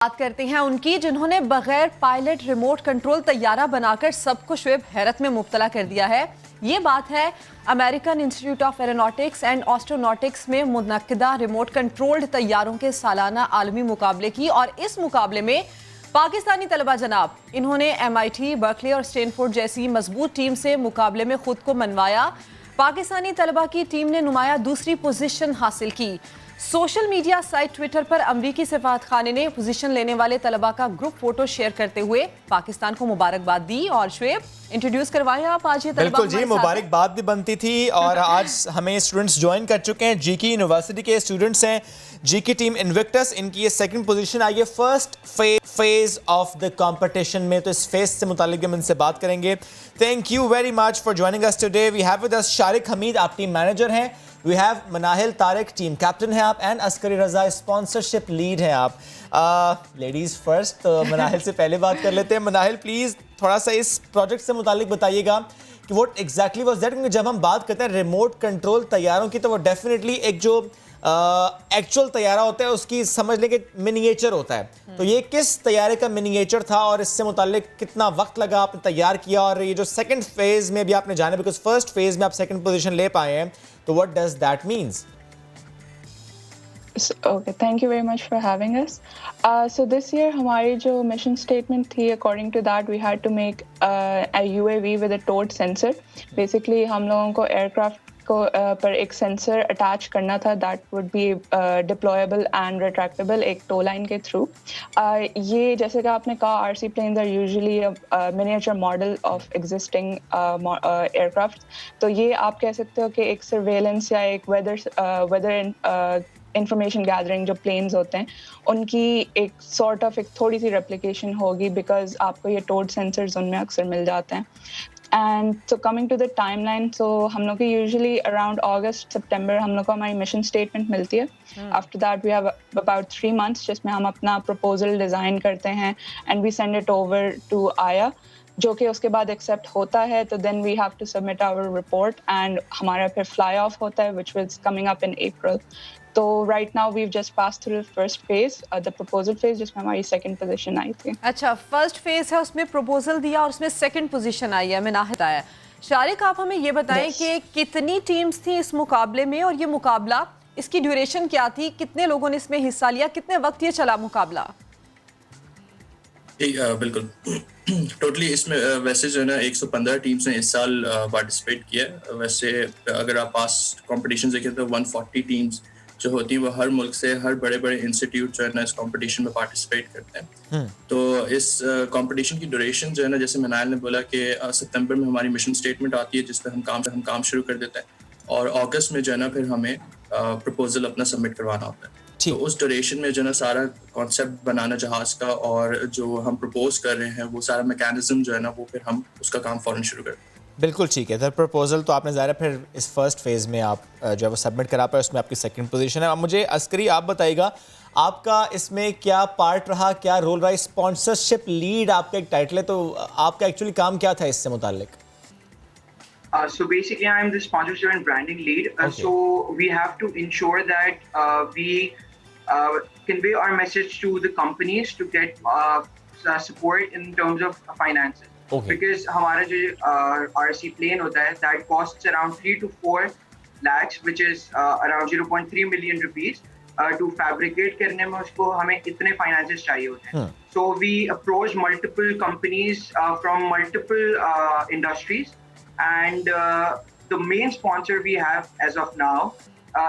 بات کرتے ہیں ان کی جنہوں نے بغیر پائلٹ ریموٹ کنٹرول طیارہ بنا کر سب کو شعیب حیرت میں مبتلا کر دیا ہے. یہ بات ہے American Institute of Aeronautics and Astronautics میں منعقدہ ریموٹ کنٹرولڈ طیاروں کے سالانہ عالمی مقابلے کی. اور اس مقابلے میں پاکستانی طلبہ جناب انہوں نے MIT، برکلی اور اسٹینفورڈ جیسی مضبوط ٹیم سے مقابلے میں خود کو منوایا. پاکستانی طلبہ کی ٹیم نے نمایاں دوسری پوزیشن حاصل کی. سوشل میڈیا سائٹ ٹویٹر پر امریکی سفارت خانے نے پوزیشن لینے والے طلبہ کا گروپ فوٹو شیئر کرتے ہوئے پاکستان کو مبارکباد دی. اور شعیب انٹروڈیوس کروائیں آپ آج یہ طلبہ. بالکل جی، مبارکباد بھی بنتی تھی. اور آج ہمیں اسٹوڈنٹس جوائن کر چکے ہیں، جی کی یونیورسٹی کے اسٹوڈنٹس ہیں. جی کی ٹیم انوکٹس، ان کی یہ سیکنڈ پوزیشن آئی ہے first phase of the competition میں. تو اس فیز سے متعلق ہم ان سے بات کریں گے. Thank you very much for joining us today. We have with us Shariq Hameed, آپ ٹیم مینیجر ہیں. We have Minahil Tariq, team captain ہیں آپ. اینڈ عسکری رضا، اسپانسرشپ لیڈ ہیں آپ. لیڈیز فرسٹ، تو مناہل سے پہلے بات کر لیتے ہیں. مناہل پلیز تھوڑا سا اس پروجیکٹ سے متعلق بتائیے گا کہ واٹ ایگزیکٹلی واز دیٹ. کیونکہ جب ہم بات کرتے ہیں ریموٹ کنٹرول طیاروں کی تو وہ ڈیفینیٹلی ایک جو ایکچوئل طیارہ ہوتا ہے اس کی سمجھ لیں کہ منیچر ہوتا ہے. تو یہ کس طیارے کا منیچر تھا اور اس سے متعلق کتنا وقت لگا آپ نے تیار کیا؟ اور یہ جو سیکنڈ فیز میں بھی آپ نے جانا، بیکاز فرسٹ فیز میں آپ سیکنڈ پوزیشن لے پائے ہیں، تو what does that means? Okay, thank you very much for having us. So this year ہماری جو mission statement تھی, according to that we had to make a UAV with a towed sensor. Basically ہم لوگوں کو aircraft کو پر ایک sensor attach کرنا تھا that would be deployable and retractable ایک tow line کے through. یہ جیسے کہ آپ نے کہا RC planes are usually a miniature model of existing aircraft. تو یہ آپ کہہ سکتے ہو کہ ایک surveillance یا ایک weather انفارمیشن گیدرنگ جو پلینز ہوتے ہیں ان کی ایک سارٹ آف ایک تھوڑی سی ریپلیکیشن ہوگی، بیکاز آپ کو یہ ٹوڈ سینسرز ان میں اکثر مل جاتے ہیں. And so coming to the timeline لائن، سو ہم لوگ کی یوزلی اراؤنڈ اگست سپٹمبر ہم لوگ کو ہماری مشن اسٹیٹمنٹ ملتی ہے. After that we have about 3 months جس میں ہم اپنا پروپوزل ڈیزائن کرتے ہیں and we send it over to آیا، جو کہ اس کے بعد ایکسیپٹ ہوتا ہے. تو then we have to submit our report and ہمارا پھر فلائی آف ہوتا ہے which was coming up in April. تو right now we've just pass through first phase, the proposal phase, جس میں ہماری سیکنڈ پوزیشن آئی تھی. اچھا، فرسٹ فیز ہے اس میں پروپوزل دیا اور اس میں سیکنڈ پوزیشن آئی ہے. مناہل آیا. شارق آپ ہمیں یہ بتائیں کہ کتنی ٹیمز تھیں اس مقابلے میں اور یہ مقابلہ اس کی ڈیوریشن کیا تھی، کتنے لوگوں نے اس میں حصہ لیا، کتنے وقت یہ چلا مقابلہ؟ بالکل ٹوٹلی اس میں ویسے جو ہے نا 115 ٹیمس نے اس سال پارٹیسپیٹ کیا. ویسے اگر آپ پاسٹ کمپٹیشن دیکھیں تو 140 ٹیمس جو ہوتی ہیں وہ ہر ملک سے، ہر بڑے بڑے انسٹیٹیوٹ جو ہے نا اس کمپٹیشن میں پارٹیسپیٹ کرتے ہیں. تو اس کمپٹیشن کی ڈیوریشن جو ہے نا، جیسے منائل نے بولا کہ ستمبر میں ہماری مشن اسٹیٹمنٹ آتی ہے جس پہ ہم کام شروع کر دیتے ہیں، اور اگست میں جو ہے نا پھر ہمیں پروپوزل اپنا سبمٹ کروانا ہوتا ہے. تو اس ڈیوریشن میں جو ہے نا سارا کانسیپٹ بنانا جہاز کا اور جو ہم پروپوز کر رہے ہیں وہ سارا میکینزم جو ہے نا وہ پھر ہم اس کا کام فوراً شروع کرتے ہیں. بالکل ٹھیک ہے. در پروپوزل تو آپ نے ظاہر پھر اس فرسٹ فیز میں آپ جو ہے وہ سبمٹ کرا پائے، اس میں آپ کی سیکنڈ پوزیشن ہے. اب مجھے عسکری آپ بتائیے گا آپ کا اس میں کیا پارٹ رہا، کیا رول رہا؟ اسپانسرشپ لیڈ آپ کا ایک ٹائٹل ہے، تو آپ کا ایکچولی کام کیا تھا اس سے متعلق؟ So basically I am the sponsorship and branding lead. So we have to ensure that we convey our message to the companies to get support in terms of finances. Because ہمارا جو RC plane ہوتا ہے that costs around 3 to 4 lakhs which is around 0.3 million rupees. To fabricate کرنے میں اس کو ہمیں اتنے finances چاہیے ہوتے ہیں. So we approach multiple companies from multiple industries. And the main sponsor we have as of now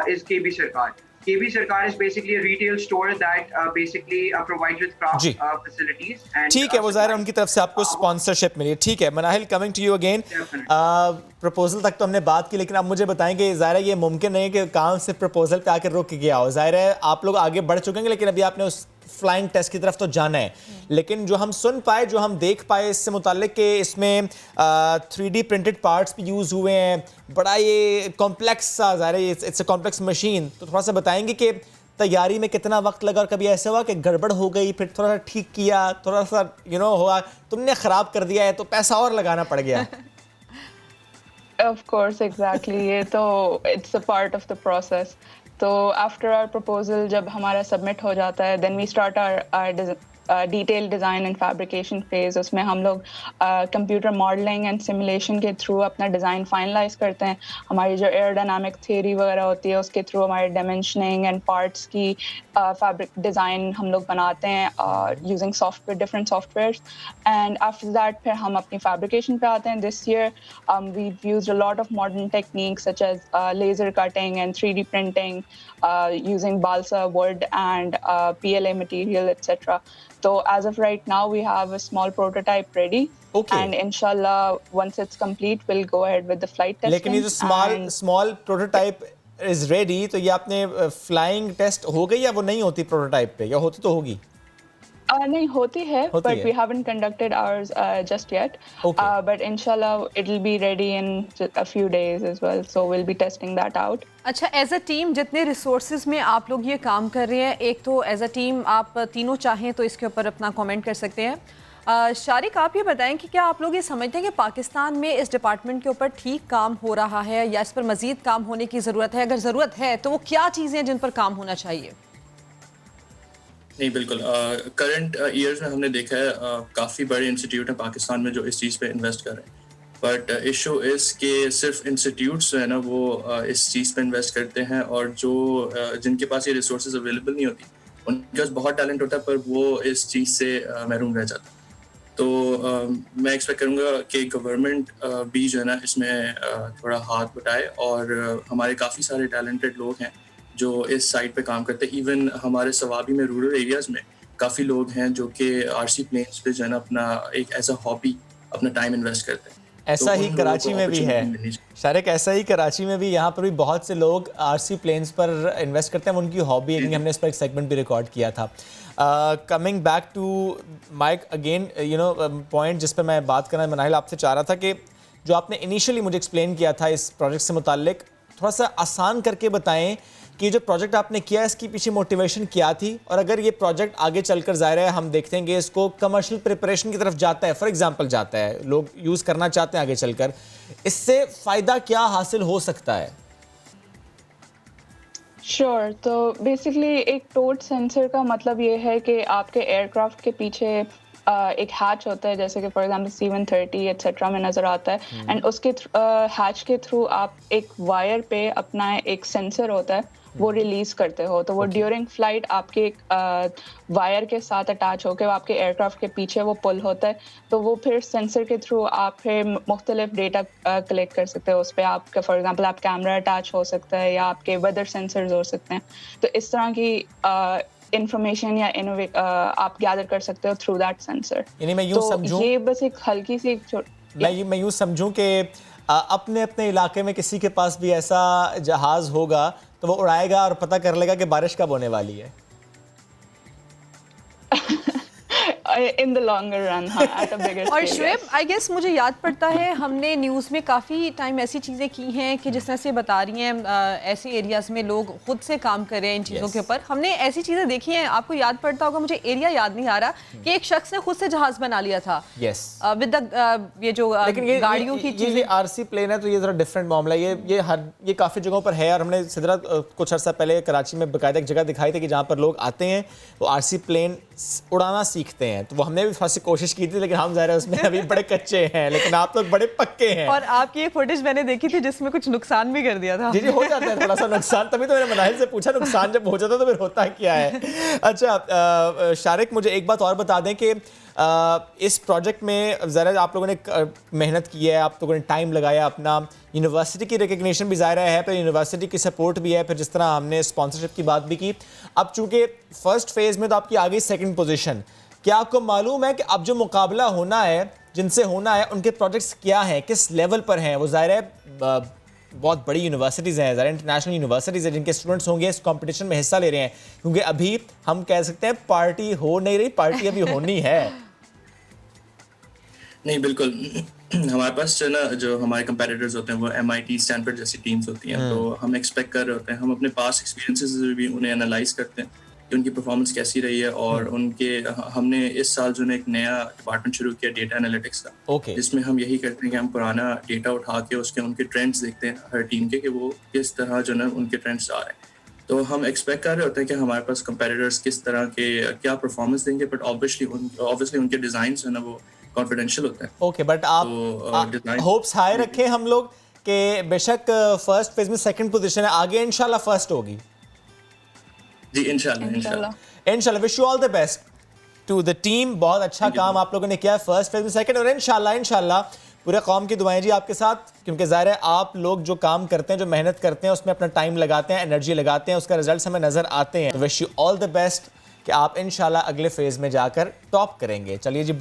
is KB Sarkar. KB Sarkar is basically a retail store that basically provides with craft facilities. ٹھیک ہے، وہ ظاہر ان کی طرف سے آپ کو sponsorship ملی ہے. ٹھیک ہے Minahil, coming to you again. Proposal تک تو ہم نے بات کی، لیکن اب مجھے بتائیں کہ ظاہر ہے یہ ممکن نہیں کہ کام صرف پروپوزل پہ آ کے رک گیا ہو. ظاہر ہے آپ لوگ آگے بڑھ چکے ہیں، لیکن ابھی آپ نے اس فلائنگ ٹیسٹ کی طرف تو جانا ہے. لیکن جو ہم سن پائے، جو ہم دیکھ پائے اس سے متعلق کہ اس میں 3D پرنٹڈ پارٹس بھی یوز ہوئے ہیں، بڑا یہ کمپلیکس سا، ظاہر ہے اٹس اے کمپلیکس مشین. تو تھوڑا سا بتائیں گے کہ تیاری میں کتنا وقت لگا، اور کبھی ایسا ہوا کہ گڑبڑ ہو گئی پھر تھوڑا سا ٹھیک کیا، تھوڑا سا ہوا تم نے خراب کر دیا ہے تو پیسہ اور لگانا پڑ گیا؟ Of course, exactly. یہ تو it's a part of the process. تو آفٹر آر پروپوزل جب ہمارا سبمٹ ہو جاتا ہے then we start our detail design and fabrication phase. اس میں ہم لوگ کمپیوٹر ماڈلنگ اینڈ سیمولیشن کے تھرو اپنا ڈیزائن فائنلائز کرتے ہیں. ہماری جو ایئر ڈائنامک تھیوری وغیرہ ہوتی ہے اس کے تھرو ہمارے ڈائمینشننگ اینڈ پارٹس کی فیبرک ڈیزائن ہم لوگ بناتے ہیں using software different softwares. And after that پھر ہم اپنی فیبریکیشن پہ آتے ہیں. This year we've used a lot of modern techniques such as laser cutting and 3D printing using balsa wood and PLA material etc. So as of right now we have a small prototype ready. Okay. And inshallah once it's complete we'll go ahead with the flight testing. لیکن یہ جو small prototype is ready تو یہ آپ نے flying test ہو گئی یا وہ نہیں ہوتی prototype پہ یا ہوتی تو ہوگی؟ نہیں ہوتی ہے but we haven't conducted ours just yet. Okay. But inshallah it'll be ready in a few days as well, so we'll be testing that out. اچھا ایز اے ٹیم جتنے ریسورسز میں آپ لوگ یہ کام کر رہے ہیں، ایک تو ایز اے ٹیم آپ تینوں چاہیں تو اس کے اوپر اپنا کامنٹ کر سکتے ہیں. شارق آپ یہ بتائیں کہ کیا آپ لوگ یہ سمجھتے ہیں کہ پاکستان میں اس ڈپارٹمنٹ کے اوپر ٹھیک کام ہو رہا ہے یا اس پر مزید کام ہونے کی ضرورت ہے؟ اگر ضرورت ہے تو وہ کیا چیزیں ہیں جن پر کام ہونا چاہیے؟ نہیں بالکل کرنٹ ایئرز میں ہم نے دیکھا ہے کافی بڑے انسٹیٹیوٹ ہیں پاکستان میں جو اس چیز پہ انویسٹ کر رہے ہیں. بٹ ایشو اس کہ صرف انسٹیٹیوٹس جو ہے نا وہ اس چیز پہ انویسٹ کرتے ہیں اور جو جن کے پاس یہ ریسورسز اویلیبل نہیں ہوتی ان کے پاس بہت ٹیلنٹ ہوتا ہے پر وہ اس چیز سے محروم رہ جاتا ہے. تو میں ایکسپیکٹ کروں گا کہ گورنمنٹ بھی جو ہے نا اس میں تھوڑا ہاتھ بٹائے اور ہمارے کافی سارے ٹیلنٹڈ لوگ ہیں جو اس سائٹ پہ کام کرتے ہیں. ایون ہمارے سوابی میں رورل ایریاز میں کافی لوگ ہیں جو کہ RC پلینس پہ جو ہے نا اپنا ایک ایز اے ہابی اپنا ٹائم انویسٹ کرتے ہیں. ایسا ہی کراچی میں بھی ہے شارق، ایسا ہی کراچی میں بھی، یہاں پر بھی بہت سے لوگ RC پلینس پر انویسٹ کرتے ہیں، ان کی ہابی ہے. ہم نے اس پر ایک سیگمنٹ بھی ریکارڈ کیا تھا. Coming back to Mike again point جس پہ میں بات کرنا مناہل آپ سے چاہ رہا تھا کہ جو آپ نے انیشلی مجھے ایکسپلین کیا تھا اس پروجیکٹ سے متعلق، تھوڑا سا آسان کر کے بتائیں کہ جو پروجیکٹ آپ نے کیا اس کی پیچھے موٹیویشن کیا تھی، اور اگر یہ پروجیکٹ آگے چل کر ظاہر ہے ہم دیکھتے ہیں کہ اس کو کمرشل پریپریشن کی طرف جاتا ہے، فار ایگزامپل جاتا ہے، لوگ یوز کرنا چاہتے ہیں آگے چل کر، اس سے فائدہ کیا حاصل ہو سکتا ہے؟ شیور. تو بیسکلی ایک ٹوٹ سینسر کا مطلب یہ ہے کہ آپ کے ایئر کرافٹ کے پیچھے ایک ہیچ ہوتا ہے جیسے کہ فار ایگزامپل C-130 ایٹسٹرا میں نظر آتا ہے، اینڈ اس کے ہیچ کے تھرو آپ ایک وائر پہ اپنا ایک سینسر ہوتا ہے وہ ریلیز کرتے ہو. تو وہ ڈیورنگ فلائٹ آپ کے ایک وائر کے ساتھ اٹیچ ہو کے آپ کے ایئر کرافٹ کے پیچھے وہ پل ہوتا ہے. تو وہ پھر سینسر کے تھرو آپ پھر مختلف ڈیٹا کلیکٹ کر سکتے ہو. اس پہ آپ کا فار ایگزامپل آپ کیمرہ اٹیچ ہو سکتا ہے یا آپ کے ویدر سینسرز ہو سکتے ہیں. تو اس طرح کی انفارمیشن یا آپ گیدر کر سکتے ہو تھرو دیٹ سینسر. یعنی میں یوں سمجھوں، یہ بس ایک ہلکی سی میں یوں سمجھوں کہ اپنے علاقے میں کسی کے پاس بھی ایسا جہاز ہوگا تو وہ اڑائے گا اور پتہ کر لے گا کہ بارش کب ہونے والی ہے. in the longer run at a bigger scale. اور شعیب آئی گیس مجھے یاد پڑتا ہے ہم نے نیوز میں کافی ٹائم ایسی چیزیں کی ہیں کہ جس طرح سے بتا رہی ہیں ایسے ایریاز میں لوگ خود سے کام کر رہے ہیں ان چیزوں کے اوپر. ہم نے ایسی چیزیں دیکھی ہیں، آپ کو یاد پڑتا ہوگا، مجھے ایریا یاد نہیں آ رہا، کہ ایک شخص نے خود سے جہاز بنا لیا تھا ود یہ جو گاڑیوں کی چیزیں. یہ RC پلین ہے تو یہ ذرا ڈفرینٹ معاملہ ہے. یہ کافی جگہوں پر ہے، اور ہم نے سدرا کچھ عرصہ پہلے کراچی میں باقاعدہ ایک جگہ دکھائی تھی کہ جہاں پر لوگ آتے ہیں وہ RC پلین اڑانا سیکھتے ہیں. تو وہ ہم نے بھی تھوڑا سی کوشش کی تھی، لیکن ہم ظاہر ہے اس میں ابھی بڑے کچے ہیں، لیکن آپ لوگ بڑے پکے ہیں. اور آپ کی ایک فوٹیج میں نے دیکھی تھی جس میں کچھ نقصان بھی کر دیا تھا. جی ہو جاتا ہے تھوڑا سا نقصان، تبھی تو میں نے مناہل سے پوچھا نقصان جب ہو جاتا تو پھر ہوتا کیا ہے. اچھا شارق مجھے ایک بات اور بتا دیں کہ اس پروجیکٹ میں ظاہر آپ لوگوں نے محنت کی ہے، آپ لوگوں نے ٹائم لگایا، اپنا یونیورسٹی کی ریکگنیشن بھی ظاہر ہے، پھر یونیورسٹی کی سپورٹ بھی ہے، پھر جس طرح ہم نے اسپانسرشپ کی بات بھی کی. اب چونکہ فرسٹ فیز میں تو آپ کی آ گئی سیکنڈ پوزیشن، کیا آپ کو معلوم ہے کہ اب جو مقابلہ ہونا ہے، جن سے ہونا ہے، ان کے پروجیکٹس کیا ہیں، کس لیول پر ہیں؟ وہ ظاہر ہے بہت بڑی یونیورسٹیز ہیں، ظاہر انٹرنیشنل یونیورسٹیز ہیں جن کے اسٹوڈنٹس ہوں گے اس کمپٹیشن میں حصہ لے رہے ہیں، کیونکہ ابھی ہم کہہ سکتے ہیں پارٹی ہو نہیں رہی، پارٹی ابھی ہونی ہے. نہیں بالکل، ہمارے پاس جو نا جو ہمارے کمپیٹیٹرز ہوتے ہیں وہ MIT اسٹینفورڈ جیسی ٹیمز ہوتی ہیں. تو ہم ایکسپیکٹ کر رہے ہوتے ہیں، ہم اپنے پاس ایکسپیرینسز بھی انہیں انالائز کرتے ہیں کہ ان کی پرفارمنس کیسی رہی ہے. اور ان کے ہم نے اس سال جو ہے ایک نیا ڈپارٹمنٹ شروع کیا ڈیٹا انالیٹکس کا، جس میں ہم یہی کرتے ہیں کہ ہم پرانا ڈیٹا اٹھا کے اس کے ان کے ٹرینڈس دیکھتے ہیں ہر ٹیم کے کہ وہ کس طرح جو ہے ان کے ٹرینڈس آ رہے ہیں. تو ہم ایکسپیکٹ کر رہے ہوتے ہیں کہ ہمارے پاس کمپیٹیٹرس کس طرح کے کیا پرفارمنس دیں گے, بٹ آبویسلی ان کے ڈیزائنس جو ہے نا وہ کانفیڈینشیل ہوتا ہے. اوکے, بٹ آپ ہوپس ہائی رکھیں ہم لوگ کہ بے شک فرسٹ فیز میں سیکنڈ پوزیشن ہے, آگے انشاءاللہ فرسٹ ہوگی. جی انشاءاللہ. انشاءاللہ wish you all the best to the team. بہت اچھا کام آپ لوگوں نے کیا ہے فرسٹ فیز میں سیکنڈ, اور انشاءاللہ پورے قوم کی دعائیں جی آپ کے ساتھ, کیونکہ ظاہر ہے آپ لوگ جو کام کرتے ہیں, جو محنت کرتے ہیں, اس میں اپنا ٹائم لگاتے ہیں, انرجی لگاتے ہیں, اس کا ریزلٹس ہمیں نظر آتے ہیں. وش یو آل دی بیسٹ کہ آپ انشاءاللہ اگلے فیز میں جا کر ٹاپ کریں گے. چلیے جی.